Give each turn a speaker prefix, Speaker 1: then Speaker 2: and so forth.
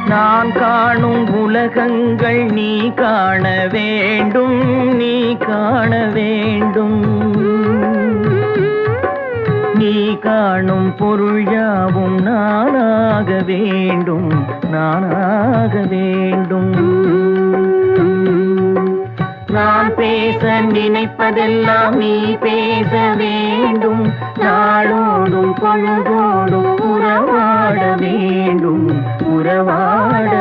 Speaker 1: நான் காணும் உலகங்கள் நீ காண வேண்டும், நீ காண வேண்டும். நீ காணும் பொருள் யாவும் நானாக வேண்டும், நானாக வேண்டும். நான் பேச நினைப்பதெல்லாம் நீ பேச வேண்டும். நாளோடும் பொழுதோடும் உறவாட வேண்டும், உறவாட